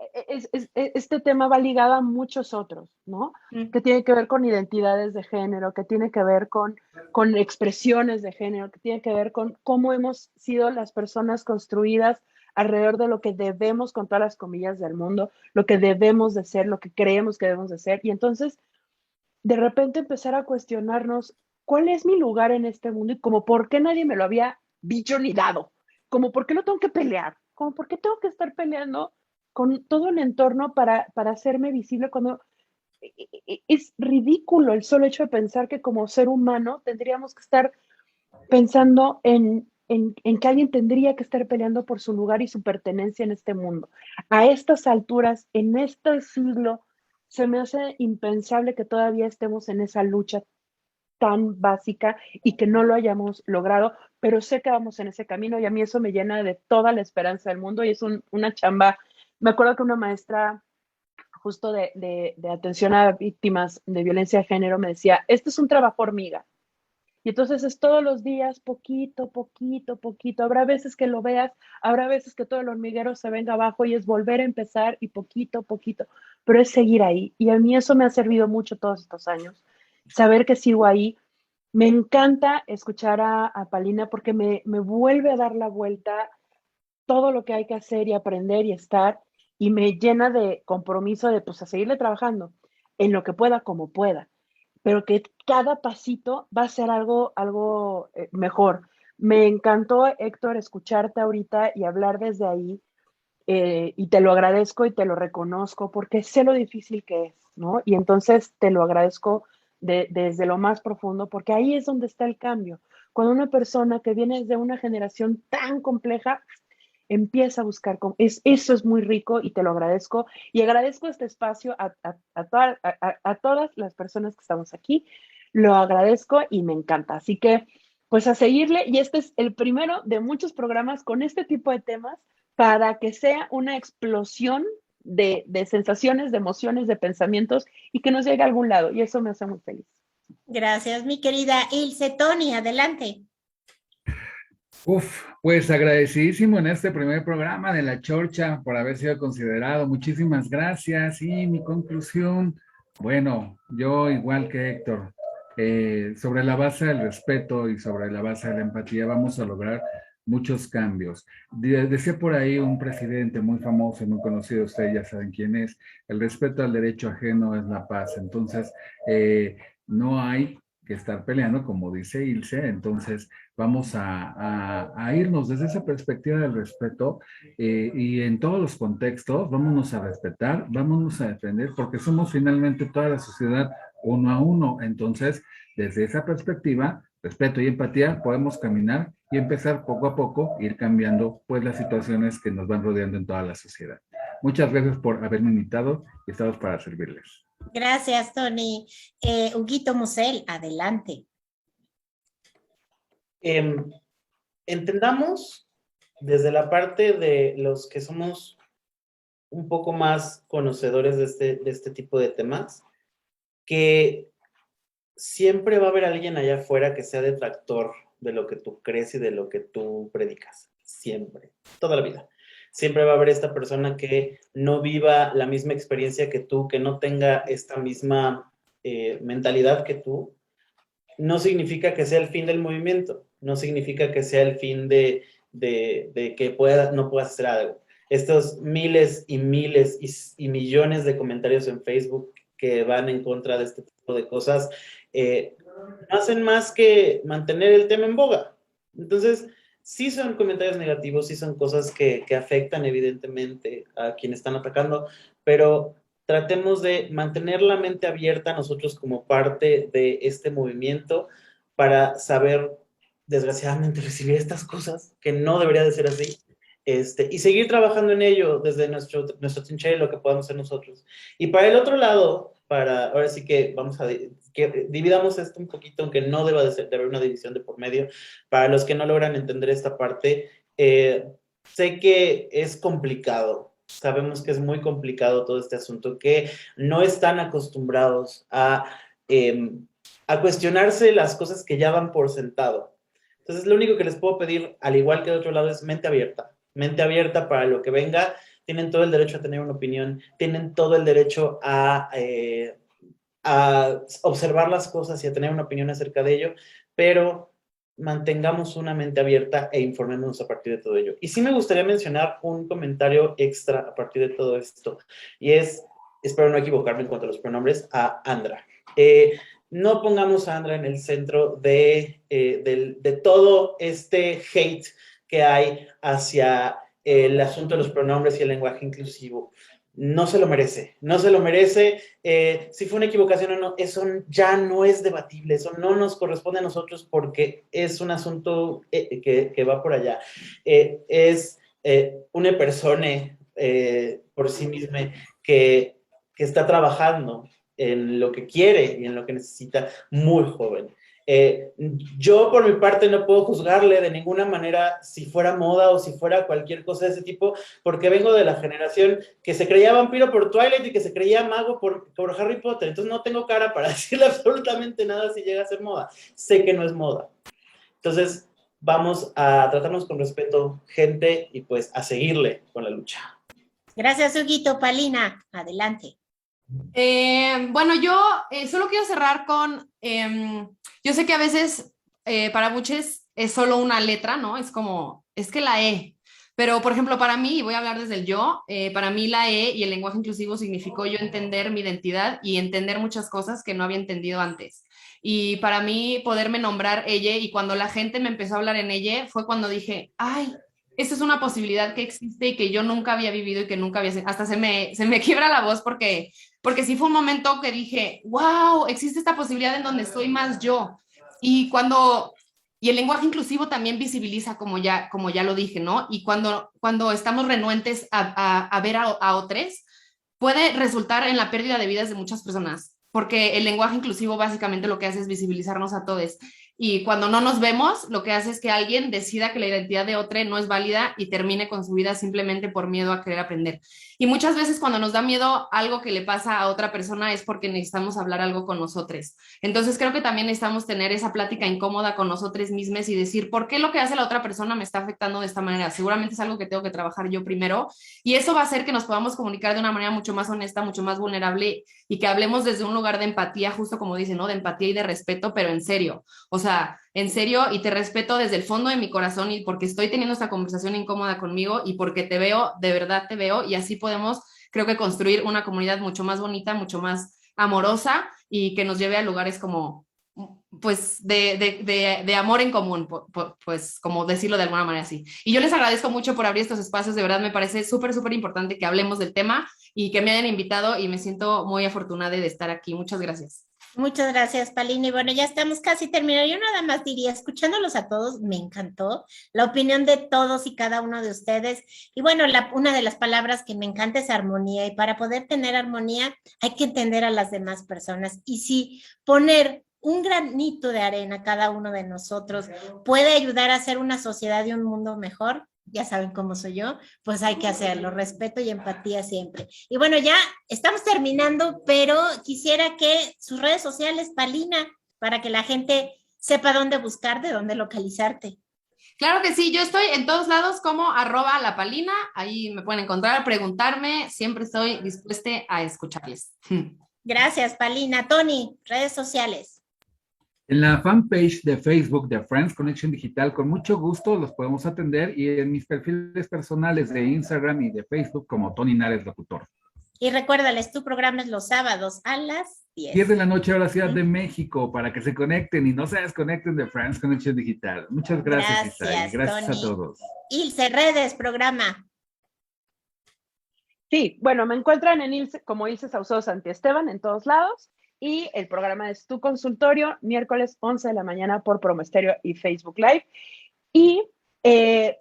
este tema va ligado a muchos otros, ¿no? Que tiene que ver con identidades de género, que tiene que ver con expresiones de género, que tiene que ver con cómo hemos sido las personas construidas alrededor de lo que debemos, con todas las comillas del mundo, lo que debemos de ser, lo que creemos que debemos de ser. Y entonces, de repente empezar a cuestionarnos, ¿cuál es mi lugar en este mundo? Y como, ¿por qué nadie me lo había dicho ni dado? Como, ¿por qué no tengo que pelear? Como, ¿por qué tengo que estar peleando con todo el entorno para hacerme visible cuando es ridículo el solo hecho de pensar que como ser humano tendríamos que estar pensando en que alguien tendría que estar peleando por su lugar y su pertenencia en este mundo? A estas alturas, en este siglo, se me hace impensable que todavía estemos en esa lucha tan básica y que no lo hayamos logrado, pero sé que vamos en ese camino y a mí eso me llena de toda la esperanza del mundo y es una chamba. Me acuerdo que una maestra justo de atención a víctimas de violencia de género me decía, este es un trabajo hormiga. Y entonces es todos los días, poquito, poquito, poquito. Habrá veces que lo veas, habrá veces que todo el hormiguero se venga abajo y es volver a empezar y poquito, poquito, pero es seguir ahí. Y a mí eso me ha servido mucho todos estos años, saber que sigo ahí. Me encanta escuchar a Palina porque me vuelve a dar la vuelta todo lo que hay que hacer y aprender y estar, y me llena de compromiso de pues a seguirle trabajando en lo que pueda, como pueda, pero que cada pasito va a ser algo mejor, Me encantó, Héctor, escucharte ahorita y hablar desde ahí, y te lo agradezco y te lo reconozco porque sé lo difícil que es, ¿no? Y entonces te lo agradezco desde lo más profundo porque ahí es donde está el cambio. Cuando una persona que viene de una generación tan compleja empieza a buscar, eso es muy rico y te lo agradezco. Y agradezco este espacio a todas las personas que estamos aquí. Lo agradezco y me encanta. Así que, pues a seguirle. Y este es el primero de muchos programas con este tipo de temas para que sea una explosión de sensaciones, de emociones, de pensamientos y que nos llegue a algún lado. Y eso me hace muy feliz. Gracias, mi querida Ilse. Tony, adelante. Uf, pues agradecidísimo en este primer programa de La Chorcha por haber sido considerado. Muchísimas gracias. Y mi conclusión, bueno, yo igual que Héctor, sobre la base del respeto y sobre la base de la empatía vamos a lograr muchos cambios. Decía por ahí un presidente muy famoso y muy conocido, ustedes ya saben quién es, el respeto al derecho ajeno es la paz. Entonces, no hay que estar peleando, como dice Ilse, entonces vamos a irnos desde esa perspectiva del respeto, y en todos los contextos, vámonos a respetar, vámonos a defender, porque somos finalmente toda la sociedad uno a uno. Entonces, desde esa perspectiva, respeto y empatía, podemos caminar y empezar poco a poco, ir cambiando pues las situaciones que nos van rodeando en toda la sociedad. Muchas gracias por haberme invitado y estamos para servirles. Gracias, Tony. Huguito Musel, adelante. Entendamos desde la parte de los que somos un poco más conocedores de este tipo de temas, que siempre va a haber alguien allá afuera que sea detractor de lo que tú crees y de lo que tú predicas. Siempre, toda la vida. Siempre va a haber esta persona que no viva la misma experiencia que tú, que no tenga esta misma mentalidad que tú. No significa que sea el fin del movimiento, no significa que sea el fin de que no puedas hacer algo. Estos miles y miles y millones de comentarios en Facebook que van en contra de este tipo de cosas, no hacen más que mantener el tema en boga. Entonces, sí son comentarios negativos, sí son cosas que afectan evidentemente a quienes están atacando, pero tratemos de mantener la mente abierta nosotros como parte de este movimiento para saber, desgraciadamente, recibir estas cosas, que no debería de ser así, y seguir trabajando en ello desde nuestro trinchera y lo que podamos hacer nosotros. Y para el otro lado, ahora sí que vamos a que dividamos esto un poquito, aunque no deba de haber una división de por medio. Para los que no logran entender esta parte, sé que es complicado. Sabemos que es muy complicado todo este asunto, que no están acostumbrados a cuestionarse las cosas que ya van por sentado. Entonces, lo único que les puedo pedir, al igual que de otro lado, es mente abierta para lo que venga. Tienen todo el derecho a tener una opinión, tienen todo el derecho a observar las cosas y a tener una opinión acerca de ello, pero mantengamos una mente abierta e informémonos a partir de todo ello. Y sí me gustaría mencionar un comentario extra a partir de todo esto, y es, espero no equivocarme en cuanto a los pronombres, a Andra. No pongamos a Andra en el centro de todo este hate que hay hacia el asunto de los pronombres y el lenguaje inclusivo. No se lo merece, no se lo merece. Si fue una equivocación o no, eso ya no es debatible, eso no nos corresponde a nosotros porque es un asunto que va por allá. Es una persona por sí misma que está trabajando en lo que quiere y en lo que necesita, muy joven. Yo por mi parte no puedo juzgarle de ninguna manera si fuera moda o si fuera cualquier cosa de ese tipo, porque vengo de la generación que se creía vampiro por Twilight y que se creía mago por Harry Potter. Entonces no tengo cara para decirle absolutamente nada si llega a ser moda. Sé que no es moda. Entonces vamos a tratarnos con respeto, gente, y pues a seguirle con la lucha. Gracias, Huguito. Palina, adelante. Bueno, yo solo quiero cerrar con, yo sé que a veces para muchos es solo una letra, ¿no? Es como, es que la E, Pero, por ejemplo, para mí, y voy a hablar desde el yo, para mí la E y el lenguaje inclusivo significó yo entender mi identidad y entender muchas cosas que no había entendido antes. Y para mí poderme nombrar ella, y cuando la gente me empezó a hablar en ella, fue cuando dije, ay, esta es una posibilidad que existe y que yo nunca había vivido y que nunca había, hasta se me quiebra la voz porque sí fue un momento que dije, wow, existe esta posibilidad en donde soy más yo. Y y el lenguaje inclusivo también visibiliza, como ya lo dije, ¿no? Y cuando estamos renuentes a ver a otros, puede resultar en la pérdida de vidas de muchas personas, porque el lenguaje inclusivo básicamente lo que hace es visibilizarnos a todos. Y cuando no nos vemos, lo que hace es que alguien decida que la identidad de otro no es válida y termine con su vida simplemente por miedo a querer aprender. Y muchas veces cuando nos da miedo algo que le pasa a otra persona es porque necesitamos hablar algo con nosotros. Entonces creo que también necesitamos tener esa plática incómoda con nosotros mismos y decir, ¿por qué lo que hace la otra persona me está afectando de esta manera? Seguramente es algo que tengo que trabajar yo primero, y eso va a hacer que nos podamos comunicar de una manera mucho más honesta, mucho más vulnerable, y que hablemos desde un lugar de empatía, justo como dicen, ¿no? De empatía y de respeto, pero en serio. O sea, en serio, y te respeto desde el fondo de mi corazón, y porque estoy teniendo esta conversación incómoda conmigo y porque te veo, de verdad te veo, y así podemos, creo que, construir una comunidad mucho más bonita, mucho más amorosa, y que nos lleve a lugares como, pues, de amor en común, pues, como decirlo de alguna manera así. Y yo les agradezco mucho por abrir estos espacios, de verdad me parece súper, súper importante que hablemos del tema y que me hayan invitado, y me siento muy afortunada de estar aquí. Muchas gracias. Muchas gracias, Palina. Y bueno, ya estamos casi terminando. Yo nada más diría, escuchándolos a todos, me encantó la opinión de todos y cada uno de ustedes. Y bueno, una de las palabras que me encanta es armonía. Y para poder tener armonía hay que entender a las demás personas. Y si poner un granito de arena cada uno de nosotros puede ayudar a hacer una sociedad y un mundo mejor, ya saben cómo soy yo, pues hay que hacerlo, respeto y empatía siempre. Y bueno, ya estamos terminando, pero quisiera que sus redes sociales, Palina, para que la gente sepa dónde buscarte, dónde localizarte. Claro que sí, yo estoy en todos lados como @lapalina, ahí me pueden encontrar, preguntarme, siempre estoy dispuesta a escucharles. Gracias, Palina. Tony, redes sociales. En la fanpage de Facebook de Friends Connection Digital, con mucho gusto los podemos atender, y en mis perfiles personales de Instagram y de Facebook como Tony Nares Locutor. Y recuérdales, tu programa es los sábados a las 10. 10 de la noche a la Ciudad de México, para que se conecten y no se desconecten de Friends Connection Digital. Muchas gracias, Isa, y gracias Tony. A todos. Ilse, redes, programa. Sí, bueno, me encuentran en Ilse, como Ilse Saucedo Santiesteban en todos lados. Y el programa es Tu Consultorio, miércoles 11 de la mañana por Promo Estéreo y Facebook Live. Y,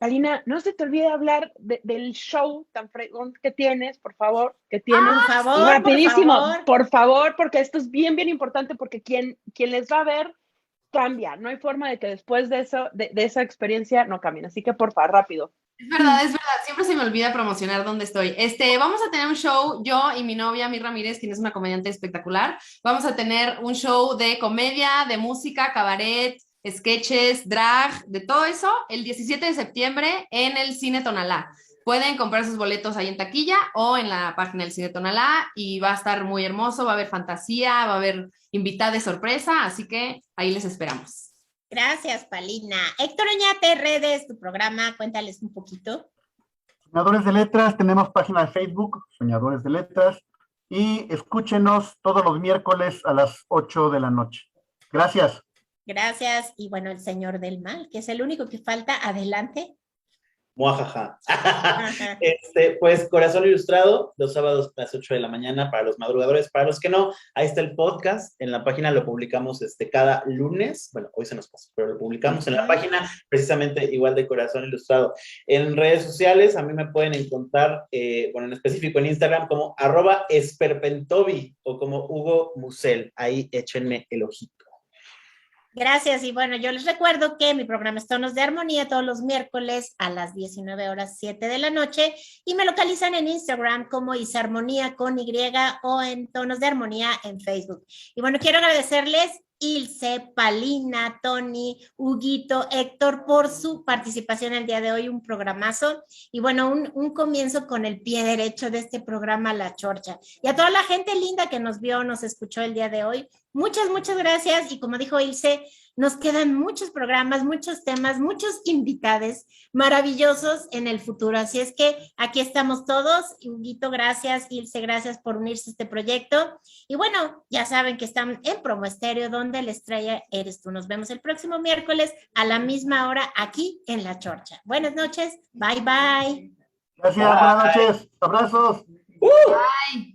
Palina, no se te olvide hablar del show tan fregón que tienes, por favor, que tienes. Por favor, rapidísimo, por favor, porque esto es bien, bien importante, porque quien les va a ver cambia. No hay forma de que después de eso, de esa experiencia, no cambien. Así que, por favor, rápido. Es verdad, siempre se me olvida promocionar dónde estoy. Vamos a tener un show, yo y mi novia, Mir Ramírez, quien es una comediante espectacular. Vamos a tener un show de comedia, de música, cabaret, sketches, drag, de todo eso, el 17 de septiembre en el Cine Tonalá. Pueden comprar sus boletos ahí en taquilla o en la página del Cine Tonalá, y va a estar muy hermoso, va a haber fantasía, va a haber invitada de sorpresa, así que ahí les esperamos. Gracias, Palina. Héctor Oñate, redes, tu programa, cuéntales un poquito. Soñadores de Letras, tenemos página de Facebook, Soñadores de Letras, y escúchenos todos los miércoles a las 8 de la noche. Gracias. Gracias. Y bueno, el señor del mal, que es el único que falta, adelante. Muajaja. Pues Corazón Ilustrado, los sábados a las 8 de la mañana para los madrugadores. Para los que no, ahí está el podcast. En la página lo publicamos cada lunes. Bueno, hoy se nos pasó, pero lo publicamos en la página, precisamente igual de Corazón Ilustrado. En redes sociales, a mí me pueden encontrar, en específico en Instagram, como @esperpentobi o como Hugo Musel. Ahí échenme el ojito. Gracias, y bueno, yo les recuerdo que mi programa es Tonos de Armonía todos los miércoles a las 19:07 de la noche, y me localizan en Instagram como Isarmonía con Y o en Tonos de Armonía en Facebook. Y bueno, quiero agradecerles Ilse, Palina, Tony, Huguito, Héctor, por su participación el día de hoy, un programazo, y bueno, un comienzo con el pie derecho de este programa La Chorcha. Y a toda la gente linda que nos vio, nos escuchó el día de hoy, muchas, muchas gracias, y como dijo Ilse, Nos quedan muchos programas, muchos temas, muchos invitados maravillosos en el futuro. Así es que aquí estamos todos. Huguito, gracias. Ilse, gracias por unirse a este proyecto. Y bueno, ya saben que están en Promo Estéreo, donde la estrella eres tú. Nos vemos el próximo miércoles a la misma hora aquí en La Chorcha. Buenas noches. Bye, bye. Gracias, buenas noches. Abrazos. Bye.